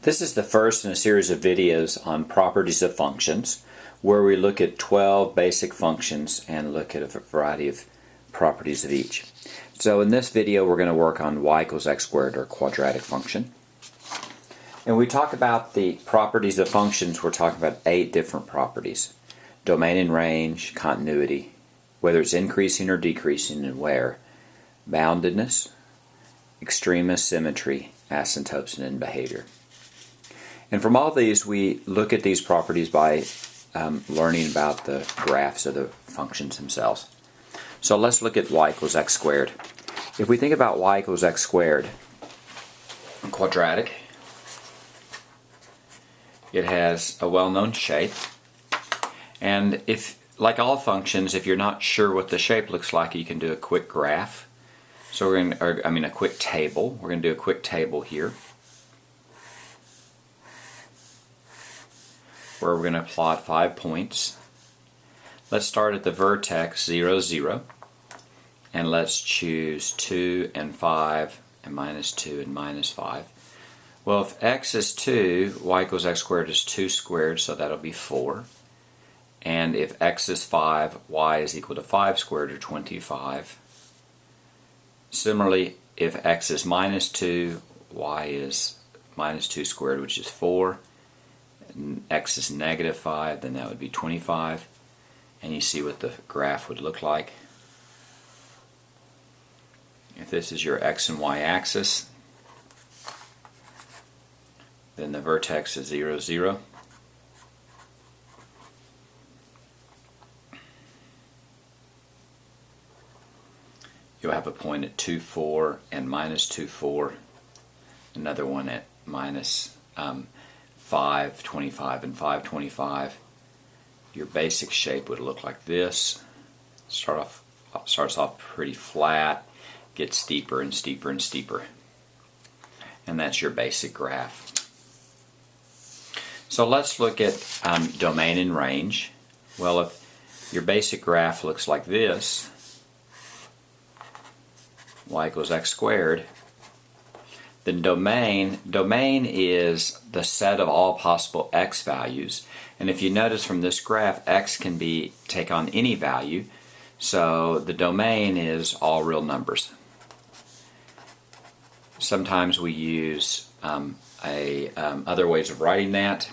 This is the first in a series of videos on properties of functions, where we look at 12 basic functions and look at a variety of properties of each. So in this video we're going to work on y equals x squared, or quadratic function. And we talk about the properties of functions. We're talking about 8 different properties: domain and range, continuity, whether it's increasing or decreasing and where, boundedness, extremis, symmetry, asymptotes, and behavior. And from all these, we look at these properties by learning about the graphs of the functions themselves. So let's look at y equals x squared. If we think about y equals x squared, quadratic, it has a well-known shape. And if, like all functions, if you're not sure what the shape looks like, you can do a quick graph. So we're going to, a quick table. We're going to do a quick table here, where we're going to plot 5 points. Let's start at the vertex 0, 0, and let's choose 2 and 5 and minus 2 and minus 5. Well, if x is 2, y equals x squared is 2 squared, so that'll be 4. And if x is 5, y is equal to 5 squared, or 25. Similarly, if x is minus 2, y is minus 2 squared, which is 4. And x is negative 5, then that would be 25. And you see what the graph would look like. If this is your x and y axis, then the vertex is 0, 0. You'll have a point at 2, 4 and minus 2, 4. Another one at minus 5, 25 and 5, 25. Your basic shape would look like this. Starts off pretty flat, gets steeper and steeper and steeper. And that's your basic graph. So let's look at domain and range. Well, if your basic graph looks like this, y equals x squared, then domain is the set of all possible x values. And if you notice from this graph, x can take on any value. So the domain is all real numbers. Sometimes we use other ways of writing that.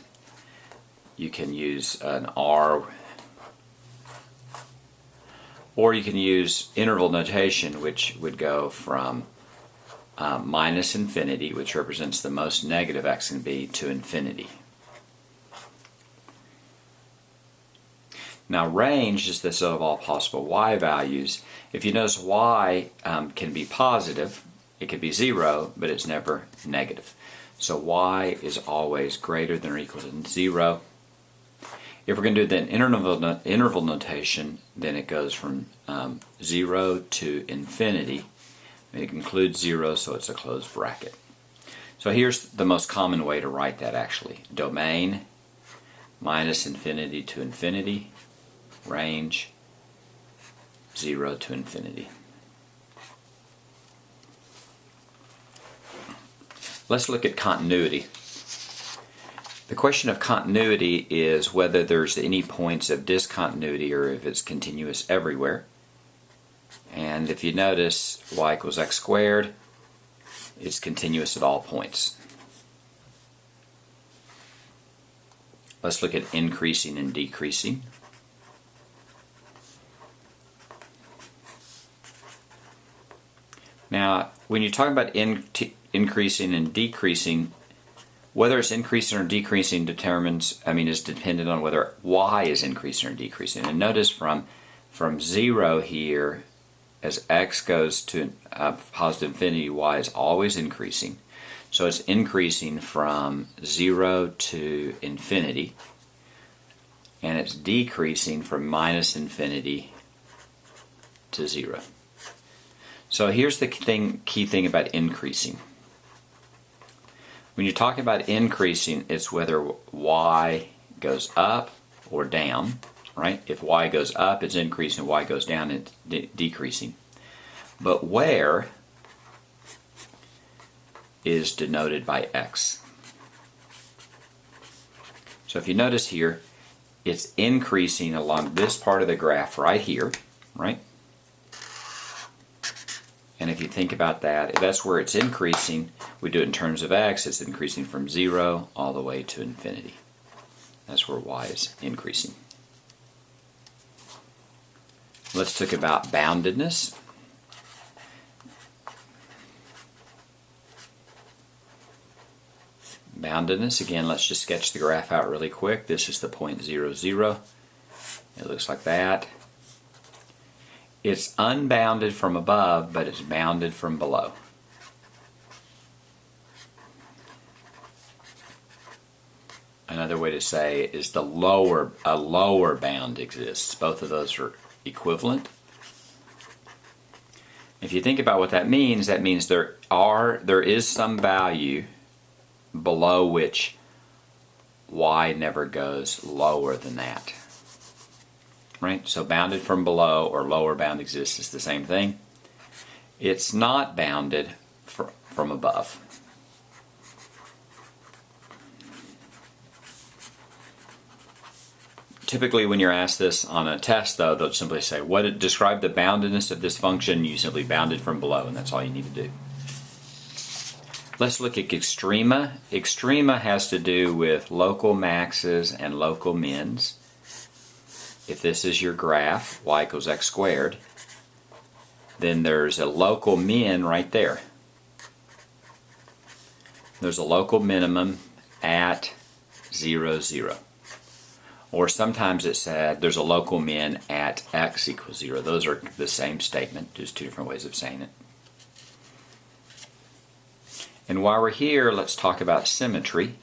You can use an R, or you can use interval notation, which would go from minus infinity, which represents the most negative x can be, to infinity. Now range is the set of all possible y values. If you notice, y can be positive, it could be 0, but it's never negative. So y is always greater than or equal to 0. If we're going to do the interval notation, then it goes from 0 to infinity. It includes 0, so it's a closed bracket. So here's the most common way to write that, actually. Domain, minus infinity to infinity. Range, 0 to infinity. Let's look at continuity. The question of continuity is whether there's any points of discontinuity or if it's continuous everywhere. And if you notice, y equals x squared, it's continuous at all points. Let's look at increasing and decreasing. Now, when you're talking about increasing and decreasing, whether it's increasing or decreasing is dependent on whether y is increasing or decreasing. And notice from 0 here, as x goes to positive infinity, y is always increasing. So it's increasing from 0 to infinity, and it's decreasing from minus infinity to 0. So here's the key thing about increasing. When you're talking about increasing, it's whether y goes up or down, right? If y goes up, it's increasing. Y goes down, it's decreasing. But where is denoted by x. So if you notice here, it's increasing along this part of the graph right here, right? And if you think about that, if that's where it's increasing, we do it in terms of x, it's increasing from 0 all the way to infinity. That's where y is increasing. Let's talk about boundedness. Boundedness, again, let's just sketch the graph out really quick. This is the point 0, 0. It looks like that. It's unbounded from above, but it's bounded from below. Another way to say it is a lower bound exists. Both of those are equivalent. If you think about what that means there is some value below which y never goes lower than that. Right? So bounded from below or lower bound exists is the same thing. It's not bounded from above. Typically when you're asked this on a test, though, they'll simply say, describe the boundedness of this function. You simply bound it from below, and that's all you need to do. Let's look at extrema. Extrema has to do with local maxes and local mins. If this is your graph, y equals x squared, then there's a local min right there. There's a local minimum at 0, 0. Or sometimes it said there's a local min at x equals 0. Those are the same statement, just two different ways of saying it. And while we're here, let's talk about symmetry.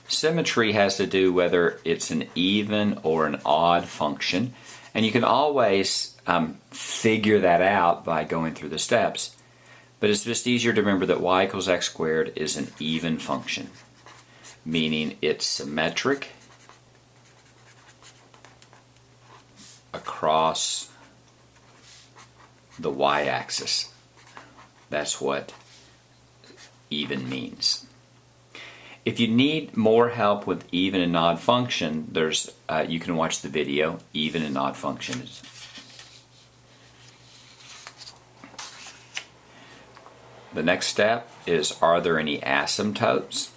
Symmetry has to do whether it's an even or an odd function. And you can always figure that out by going through the steps. But it's just easier to remember that y equals x squared is an even function, meaning it's symmetric across the y-axis. That's what even means. If you need more help with even and odd function, you can watch the video, even and odd functions. The next step is, are there any asymptotes?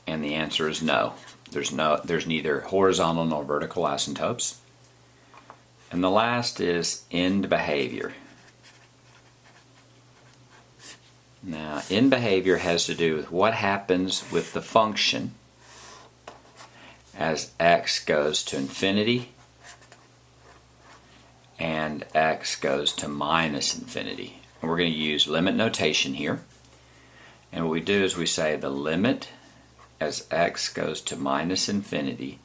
And the answer is no. There's neither horizontal nor vertical asymptotes. And the last is end behavior. Now, end behavior has to do with what happens with the function as x goes to infinity and x goes to minus infinity. And we're going to use limit notation here. And what we do is we say the limit as x goes to minus infinity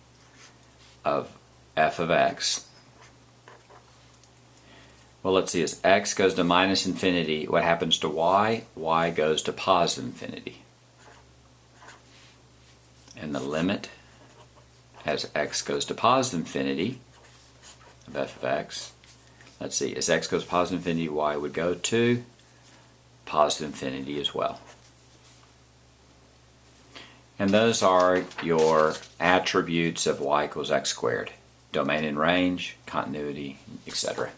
of f of x. Well, let's see, as x goes to minus infinity, what happens to y? Y goes to positive infinity. And the limit as x goes to positive infinity of f of x, let's see, as x goes to positive infinity, y would go to positive infinity as well. And those are your attributes of y equals x squared: domain and range, continuity, etc.